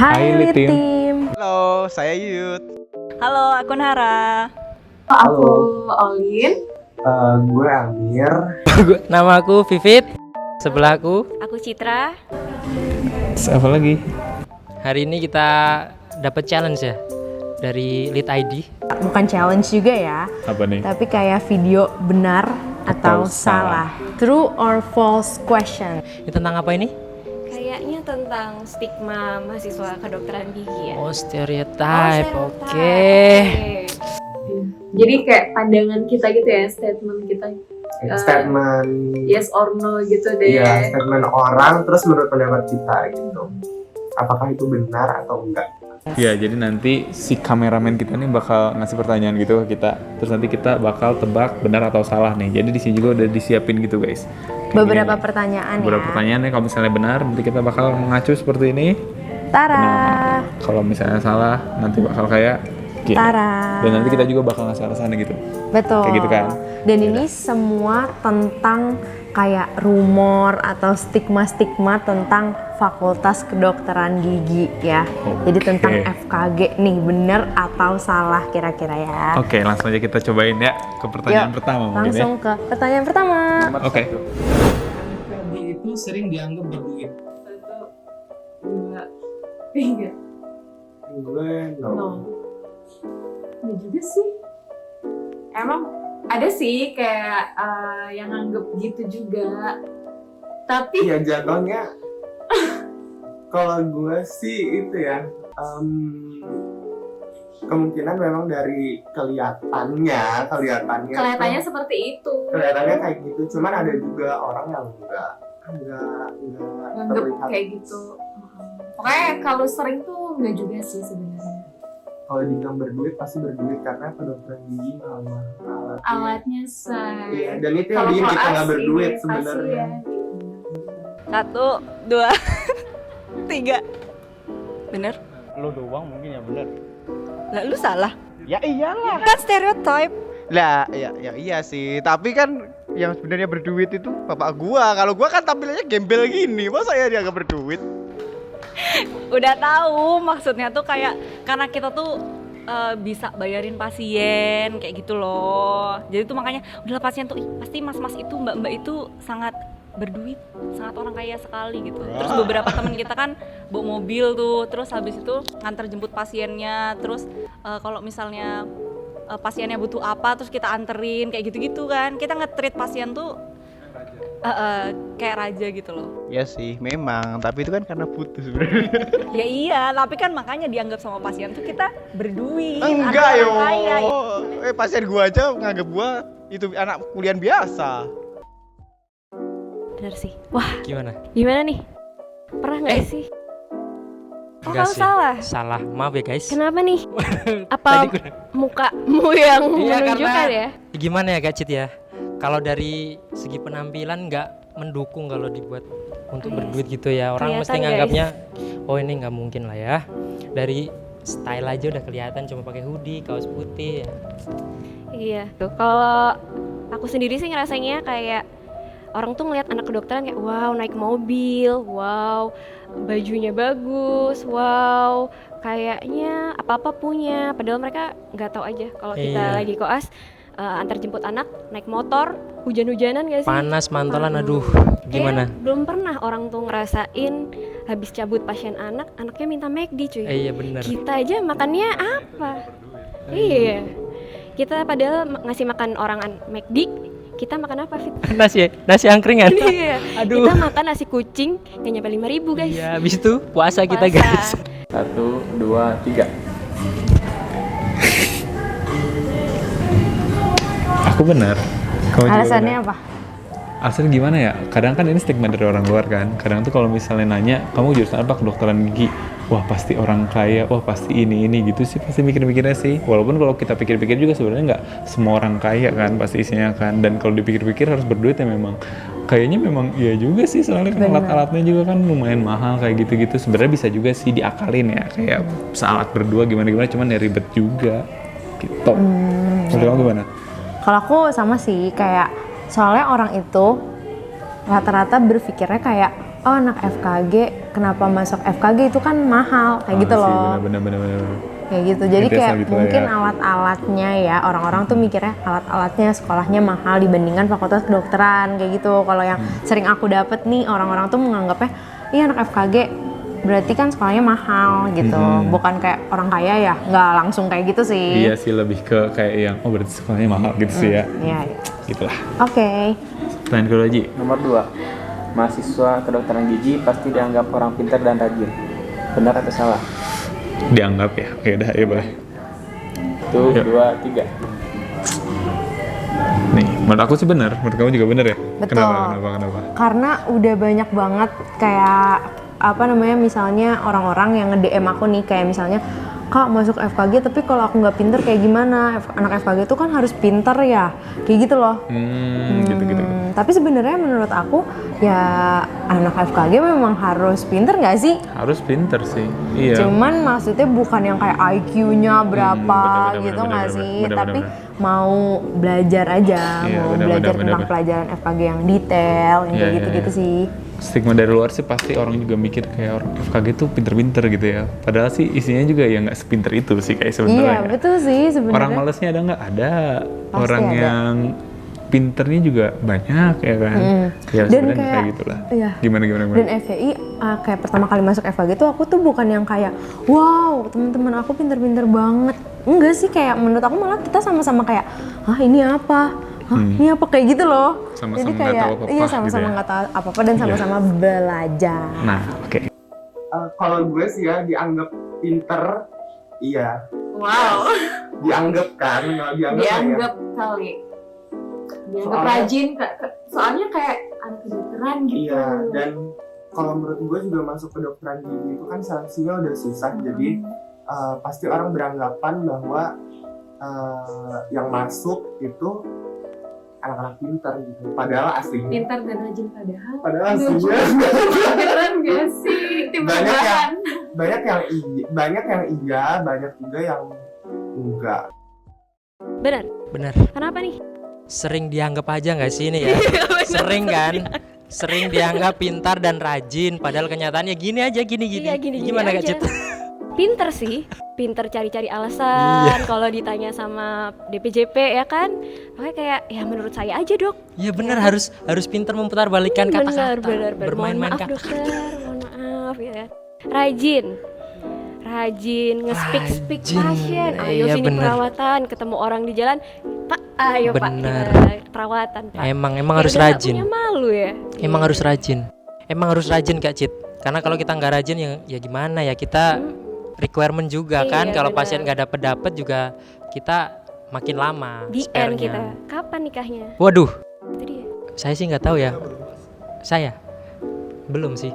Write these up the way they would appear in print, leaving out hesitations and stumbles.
Hai Litim. Litim. Halo, saya Yud. Halo, aku Nara. Aku Olin. Gue Amir. Nama aku Vivit. Sebelahku. Aku Citra. Apa lagi? Hari ini kita dapat challenge ya dari Lead ID. Bukan challenge juga ya, Apa nih? tapi kayak video benar atau salah. True or false question. Ini tentang apa ini? Kayaknya tentang stigma mahasiswa kedokteran gigi ya. Oh, stereotype. Oke. Jadi kayak pandangan kita gitu ya, statement kita. Statement. Yes or no gitu deh. Iya, statement orang terus menurut pendapat kita gitu. Apakah itu benar atau enggak? Ya, jadi nanti si kameramen kita nih bakal ngasih pertanyaan gitu ke kita. Terus nanti kita bakal tebak benar atau salah nih. Jadi di sini juga udah disiapin gitu, guys. Beberapa pertanyaan Beberapa ya. pertanyaan nih, kalau misalnya benar nanti kita bakal mengacu seperti ini. Tara. Nah, kalau misalnya salah nanti bakal kayak gini. Tara. Dan nanti kita juga bakal ngasih alasannya gitu. Betul. Kayak gitu kan. Dan ini semua tentang kayak rumor atau stigma-stigma tentang Fakultas Kedokteran Gigi ya. Jadi tentang FKG nih, bener atau salah kira-kira ya. Oke, langsung aja kita cobain ya ke pertanyaan Yuk, pertama mungkin ya. langsung ke pertanyaan pertama. Oke. FKG itu sering dianggap berduit. 1, 2, 3. Gue No. Ini juga sih. Emang ada sih kayak yang anggap gitu juga. Tapi Iya, jatuhnya kalau gue sih itu ya, kemungkinan memang dari kelihatannya seperti itu. kelihatannya kayak gitu. Cuman ada juga orang yang enggak Anggap terlihat. kayak gitu. Pokoknya kalau sering tuh enggak juga sih sebenarnya. Kalau dibilang berduit pasti berduit karena kedokteran gigi mahal. Alatnya say. Iya, dan itu yang bikin kita nggak berduit sebenarnya. 1, 2, 3. Bener? Lo doang mungkin ya bener. Lah lu salah. Ya iyalah. Kan stereotype. Lah, iya sih. Tapi kan yang sebenarnya berduit itu bapak gua. Kalau gua kan tampilannya gembel gini. Masa ya dia nggak berduit? Udah tahu maksudnya tuh kayak karena kita tuh bisa bayarin pasien kayak gitu loh. Jadi tuh makanya udahlah pasien tuh pasti mas-mas itu mbak-mbak itu sangat berduit, sangat orang kaya sekali gitu. Terus beberapa teman kita kan bawa mobil tuh, terus habis itu nganter jemput pasiennya, terus kalau misalnya pasiennya butuh apa terus kita anterin kayak gitu-gitu kan. Kita nge-treat pasien tuh kayak raja gitu loh. Ya sih, memang. Tapi itu kan karena butuh sebenarnya. Ya iya, tapi kan makanya dianggap sama pasien tuh kita berduit. Enggak anak yo. orang kaya. Pasien gua aja nganggap gua itu anak kuliah biasa. Bener sih. Wah, Gimana? gimana nih? Pernah nggak sih? Oh, Enggak kamu sih. salah. Salah. Maaf ya, guys. Kenapa nih? Tadi Apa gue- mukamu yang Iya, menunjukkan karena- ya? Gimana ya Kak Cit ya? Kalau dari segi penampilan nggak mendukung kalau dibuat untuk berduit gitu ya. Orang Kelihatan, mesti guys. nganggapnya, oh ini nggak mungkin lah ya. Dari style aja udah kelihatan cuma pakai hoodie, kaos putih ya. Iya, tuh kalau aku sendiri sih ngerasanya kayak orang tuh ngeliat anak kedokteran kayak wow naik mobil, wow bajunya bagus, wow kayaknya apa-apa punya. Padahal mereka nggak tahu aja kalau kita Iya. lagi koas antar jemput anak naik motor, hujan-hujanan gak sih? Panas mantolan, aduh gimana? Kayaknya belum pernah orang tuh ngerasain habis cabut pasien anaknya minta McD cuy. Iya bener. Kita aja makannya apa? Iya. Kita padahal ngasih makan orang McD, kita makan apa Fit? Nasi angkringan. Iya. Aduh. Kita makan nasi kucing yang nyampe 5.000 guys. Iya, habis itu puasa kita Puasa. guys. 1, 2, 3. Aku benar. Kamu juga Alasannya benar. apa? Alasannya gimana ya? Kadang kan ini stigma dari orang luar kan. Kadang tuh kalau misalnya nanya, kamu jurusan apa? Kedokteran gigi. Wah pasti orang kaya, wah pasti ini gitu sih, pasti mikir-mikirnya sih. Walaupun kalau kita pikir-pikir juga sebenarnya nggak semua orang kaya kan pasti isinya kan. Dan kalau dipikir-pikir harus berduit ya memang. Kayaknya memang iya juga sih, soalnya kan alat-alatnya juga kan lumayan mahal kayak gitu-gitu. Sebenarnya bisa juga sih diakalin ya, kayak sealat berdua gimana-gimana, cuman ya ribet juga gitu. Menurut kamu gimana? Kalau aku sama sih, kayak soalnya orang itu rata-rata berpikirnya kayak oh anak FKG kenapa masuk FKG itu kan mahal kayak gitu sih, loh. bener. Kayak gitu. Jadi Ngetes kayak gitu lah mungkin ya. alat-alatnya ya orang-orang tuh mikirnya alat-alatnya sekolahnya mahal dibandingkan fakultas kedokteran kayak gitu. Kalau yang sering aku dapet nih orang-orang tuh menganggapnya iya anak FKG berarti kan sekolahnya mahal gitu. Bukan kayak orang kaya ya, nggak langsung kayak gitu sih. Iya sih, lebih ke kayak yang oh berarti sekolahnya mahal gitu sih ya. Iya. Gitulah. Oke. Pertanyaan kedua Ji. Nomor 2, mahasiswa kedokteran gigi pasti dianggap orang pintar dan rajin. Benar atau salah? Dianggap ya. Oke dah, ya boleh. 1, Yuk. 2, 3. Nih, menurut aku sih benar. Menurut kamu juga benar ya? Betul. Kenapa? Karena udah banyak banget kayak apa namanya misalnya orang-orang yang nge-DM aku nih kayak misalnya Kak masuk FKG tapi kalau aku nggak pinter kayak gimana? Anak FKG itu kan harus pinter ya, kayak gitu loh. Gitu. Tapi sebenarnya menurut aku ya anak FKG memang harus pinter nggak sih? Harus pinter sih. Iya. Cuman maksudnya bukan yang kayak IQ-nya berapa bener, gitu nggak sih? bener, Tapi bener. mau belajar aja, Iya, mau bener, belajar bener, tentang bener. pelajaran FKG yang detail, yang Iya, kayak iya, gitu-gitu iya. sih. Stigma dari luar sih pasti orang juga mikir kayak orang FKG tuh pinter-pinter gitu ya. Padahal sih isinya juga ya nggak sepinter itu sih kayak sebenarnya. Iya betul sih sebenarnya. Orang malesnya ada nggak? Ada. Pasti Orang ada. yang pinternya juga banyak ya kan. Ya Dan sebenarnya kayak- kayak gitulah. Iya. Gimana? Dan FYI kayak pertama kali masuk FKG tuh aku tuh bukan yang kayak wow teman-teman aku pinter-pinter banget. Enggak sih, kayak menurut aku malah kita sama-sama kayak ini apa? Ini apa kayak gitu loh. Sama-sama Jadi nggak kayak tahu apa-apa iya gitu sama-sama ya. nggak tahu apa-apa dan sama-sama belajar. Nah, oke. Kalau gue sih ya dianggap pinter, iya. Wow. Dianggap kan, kalau dianggap, Dianggap kali. Dianggap Soalnya- rajin, soalnya kayak anak kedokteran gitu. Iya, dan kalau menurut gue juga masuk kedokteran gigi itu kan seleksinya udah susah, jadi pasti orang beranggapan bahwa yang masuk itu anak-anak pintar gitu. Padahal aslinya, Pintar dan rajin padahal. padahal Aduh, aslinya Beneran gak sih? Tim Banyak perubahan. banyak yang iya, banyak juga yang enggak. Benar. Kenapa nih? Sering dianggap aja nggak sih ini ya? Sering kan? Sering dianggap pintar dan rajin, padahal kenyataannya gini aja, gini. Iya, gini-gini Gimana Kak aja. Cit? Pinter sih, pinter cari-cari alasan. Kalau ditanya sama DPJP ya kan, makanya kayak ya menurut saya aja dok. Iya benar, harus pintar memutarbalikkan kata-kata, Benar. Mohon bermain-main maaf kata. dokter, mohon maaf ya. Rajin nge-speak Rajin. pasien. Ayo Iya, sini bener. perawatan, ketemu orang di jalan, Pak, ayo Pak Bener. kita perawatan Pak. Emang Kayak harus udah nggak rajin. punya malu ya. Emang harus rajin. Emang harus rajin Kak Cit. Karena kalau kita nggak rajin ya gimana ya, kita requirement juga Iya, kan. Kalau benar. pasien nggak dapet juga kita makin lama. Di spare-nya. end kita. Kapan nikahnya? Waduh, Itu dia. saya sih nggak tahu ya. Saya belum sih.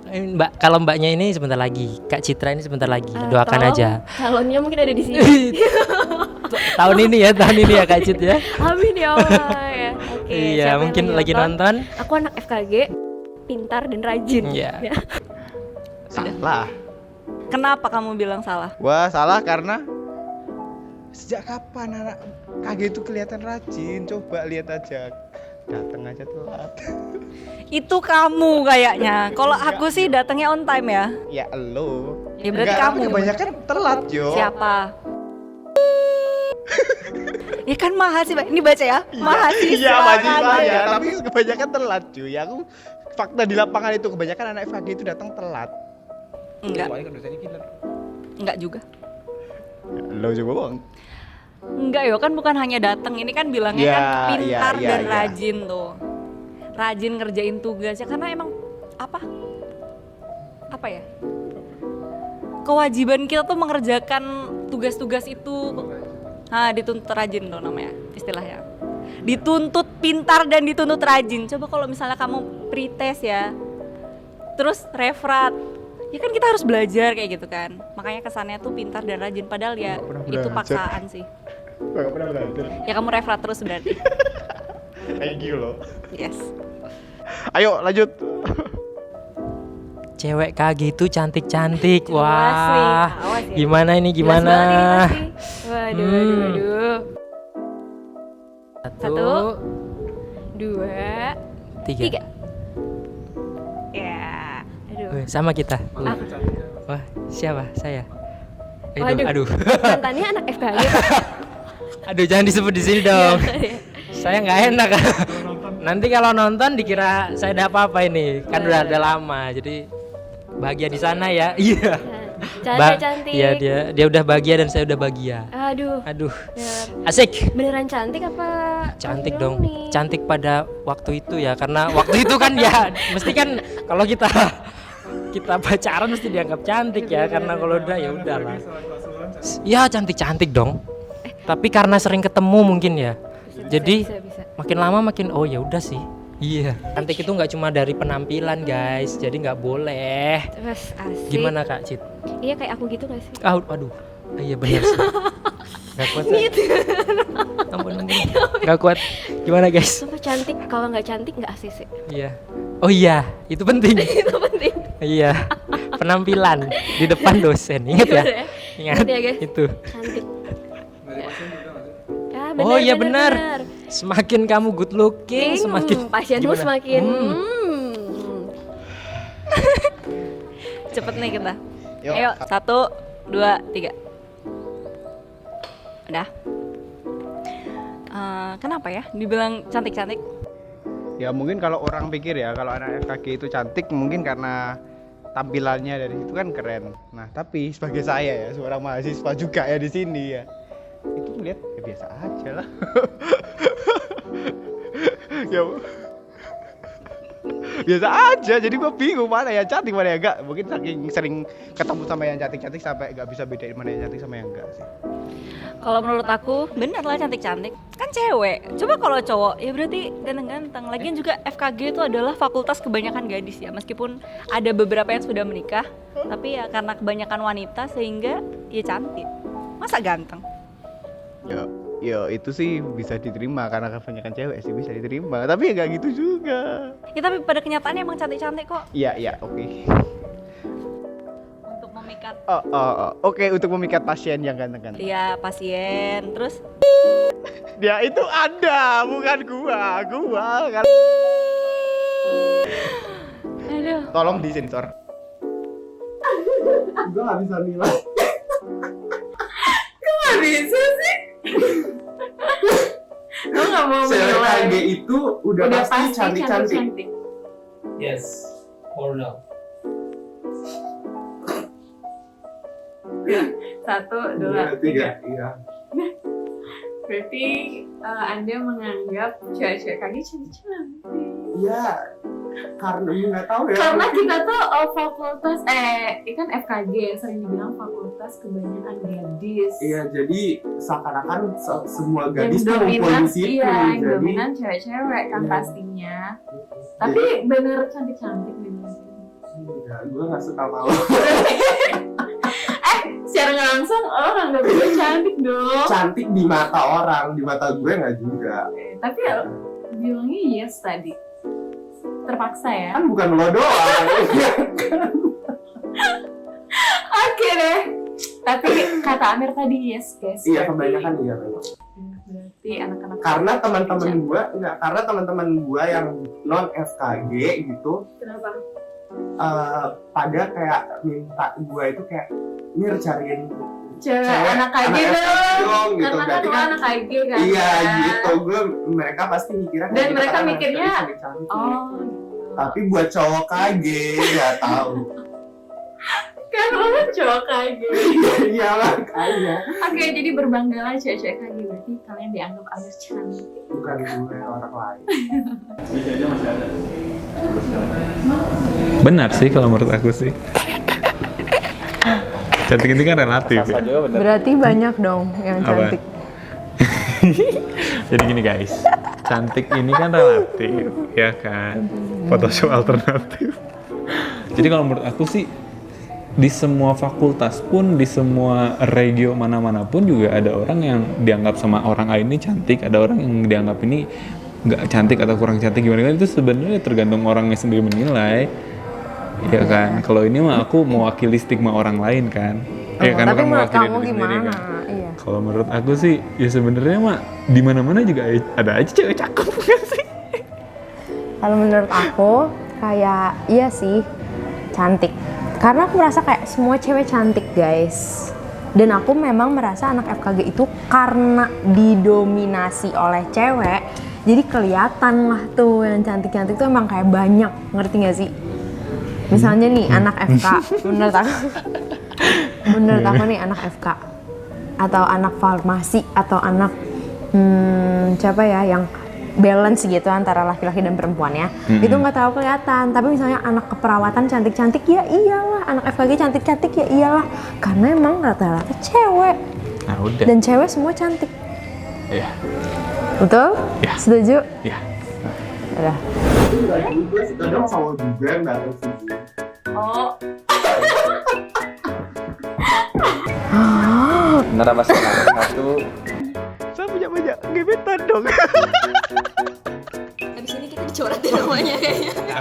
Mbak, kalau mbaknya ini sebentar lagi, Kak Citra ini sebentar lagi. Doakan Tolong, aja. Calonnya mungkin ada di sini. tahun ini ya Kak Cit ya. Amin ya Allah ya. Oke. Iya, siapa yang mungkin lagi nonton. Aku anak FKG, pintar dan rajin. Iya. Ya. Salah. Kenapa kamu bilang salah? Wah, salah karena sejak kapan anak KG itu kelihatan rajin? Coba lihat aja. Datang aja telat. Itu kamu kayaknya. Kalau aku sih datangnya on time ya. Ya elo. Ya berarti Enggak, kamu. tapi kebanyakan telat, Jo. Siapa? Ya kan mahasiswa, ini baca ya, mahasiswa. Iya, mahasiswa kan? ya, tapi kebanyakan telat, cuy. Aku fakta di lapangan itu kebanyakan anak FKG itu datang telat. Enggak. Enggak juga. Lo juga bang. Enggak ya, kan bukan hanya datang, ini kan bilangnya Ya, kan pintar ya, dan ya. rajin tuh. Rajin ngerjain tugasnya karena emang apa ya? Kewajiban kita tuh mengerjakan tugas-tugas itu. Dituntut rajin tuh namanya istilahnya. Dituntut pintar dan dituntut rajin. Coba kalau misalnya kamu pretest ya, terus referat, ya kan kita harus belajar kayak gitu kan. Makanya kesannya tuh pintar dan rajin, padahal ya itu paksaan sih. Gak pernah belajar. Ya kamu referat terus berarti. Thank you loh. Yes. Ayo lanjut. Cewek KG itu cantik-cantik. Jelas nih, Wah. awas ya. Gimana ini Jelas gimana? banget ini pasti. Waduh. Satu, dua, 3. tiga. Ya. sama kita. Wah, siapa? Saya. Waduh. Aduh. Mantannya anak FKG. Aduh, jangan disebut di sini dong. Saya nggak enak. Nanti kalau nonton dikira saya ada apa-apa ini. Kan udah ada lama. Jadi bahagia di sana ya. Iya. Cantik. Iya, dia udah bahagia dan saya udah bahagia. Aduh. Asik. Beneran cantik apa? Cantik Bohong dong. nih? Cantik pada waktu itu ya. Karena waktu itu kan ya mesti kan kalau kita pacaran mesti dianggap cantik ya. Karena kalau udah ya udahlah. Ya cantik-cantik dong. Tapi karena sering ketemu mungkin ya. Jadi bisa. makin lama makin oh ya udah sih. Iya. Cantik itu nggak cuma dari penampilan guys. Jadi nggak boleh. Terus asik. Gimana Kak Cit? Iya kayak aku gitu gak sih? Aduh. Iya benar sih. Gak kuat. Ampun. Gak kuat. Gimana guys? Sumpah cantik. Kalau nggak cantik nggak asik sih. Iya. Oh iya, itu penting. Itu penting. Iya. Penampilan di depan dosen. Ingat ya? Ingat ya guys. Itu. Cantik. Oh iya benar. Semakin kamu good looking, semakin pasienmu gimana? semakin. Cepet nih kita. Yuk. Ayo, 1, 2, 3. Udah. Kenapa ya dibilang cantik-cantik? Ya mungkin kalau orang pikir ya kalau anak FKG itu cantik mungkin karena tampilannya dari itu kan keren. Nah tapi sebagai saya ya seorang mahasiswa juga ya di sini ya itu melihat ya biasa aja lah. Ya biasa aja, jadi gue bingung mana yang cantik mana yang enggak. Mungkin saking sering ketemu sama yang cantik-cantik sampai nggak bisa bedain mana yang cantik sama yang enggak sih. Kalau menurut aku bener lah cantik-cantik. Kan cewek. Coba kalau cowok ya berarti ganteng-ganteng. Lagian juga FKG itu adalah fakultas kebanyakan gadis ya. Meskipun ada beberapa yang sudah menikah, tapi ya karena kebanyakan wanita sehingga ya cantik. Masa ganteng? Ya itu sih bisa diterima karena kebanyakan cewek sih bisa diterima. Tapi ya nggak gitu juga. Ya tapi pada kenyataannya emang cantik-cantik kok. Iya oke. Untuk memikat. Oke untuk memikat pasien yang ganteng-ganteng. Iya pasien. Terus Dia itu Anda, bukan gua kan. aduh. Tolong disensor. Gue gak bisa bilang. Gak bisa sih. Lo gak mau CFKG itu udah pasti cantik-cantik. cantik. Yes, or no? 1, 2, 3. Iya. Berarti Anda menganggap cewek-cewek kaki cantik-cantik. Iya. Karena nggak tahu ya. Karena kita tuh fakultas kan FKG sering dibilang fakultas kebanyakan gadis. Iya, jadi seakan-akan semua gadis Yang tuh ngumpul dominan, di situ. iya, yang Jadi dominan cewek-cewek kan Iya. pastinya. Tapi bener cantik-cantik memang. enggak, gue nggak suka malu. Secara nggak langsung orang nggak bisa cantik dong. Cantik di mata orang, di mata gue nggak juga. Tapi ya bilangnya yes tadi. Terpaksa ya. Kan bukan lo doang. Oke deh. Tapi kata Amir tadi yes guys. Iya, kebanyakan iya memang. Berarti anak-anak. Karena teman-teman gue karena teman-teman gue yang non FKG gitu Kenapa? pada kayak minta gue itu kayak Mir cariin Cewek anak KG dong. gitu. Karena kan Berarti lo kan anak KG kan. iya gitu, mereka pasti mikirnya kayak Dan gitu, mereka karena mikirnya, mereka cantik-cantik. Oh. Tapi buat cowok KG nggak tahu. Kan lo cowok KG. Iya makanya. Oke, jadi berbanggalah cewek-cewek KG. Berarti kalian dianggap Amir cantik. Bukan gue, orang lain. Benar sih kalau menurut aku sih. Cantik ini kan relatif ya. Berarti banyak dong yang Apa? cantik. Jadi gini guys, cantik ini kan relatif, ya kan? Photoshop alternatif. Jadi kalau menurut aku sih, di semua fakultas pun, di semua regio mana-mana pun juga ada orang yang dianggap sama orang lain ini cantik, ada orang yang dianggap ini nggak cantik atau kurang cantik gimana kan itu sebenarnya tergantung orangnya sendiri menilai. Ya kan, kalau ini mah aku mewakili stigma orang lain kan. Ya kan, Tapi bukan menurut mewakili kamu diri sendiri gimana? kan. Iya. Kalau menurut aku sih, ya sebenarnya mah di mana-mana juga ada aja cewek cakep kan sih. Kalau menurut aku kayak iya sih cantik. Karena aku merasa kayak semua cewek cantik guys. Dan aku memang merasa anak FKG itu karena didominasi oleh cewek, jadi kelihatan lah tuh yang cantik-cantik tuh emang kayak banyak, ngerti gak sih? Misalnya nih anak FK, menurut aku nih anak FK atau anak farmasi atau anak siapa ya yang balance gitu antara laki-laki dan perempuan ya, itu nggak terlalu kelihatan. Tapi misalnya anak keperawatan cantik-cantik, ya iyalah. Anak FKG cantik-cantik, ya iyalah. Karena emang rata-rata cewek. Nah udah. Dan cewek semua cantik. Iya. Betul? Ya. Setuju? Iya. Udah. Tapi nggak juga sih, kadang cowok juga yang datang sini. Benar apa salah? Satu. Saya punya banyak gebetan dong. Abis ini kita dicoret namanya kayaknya.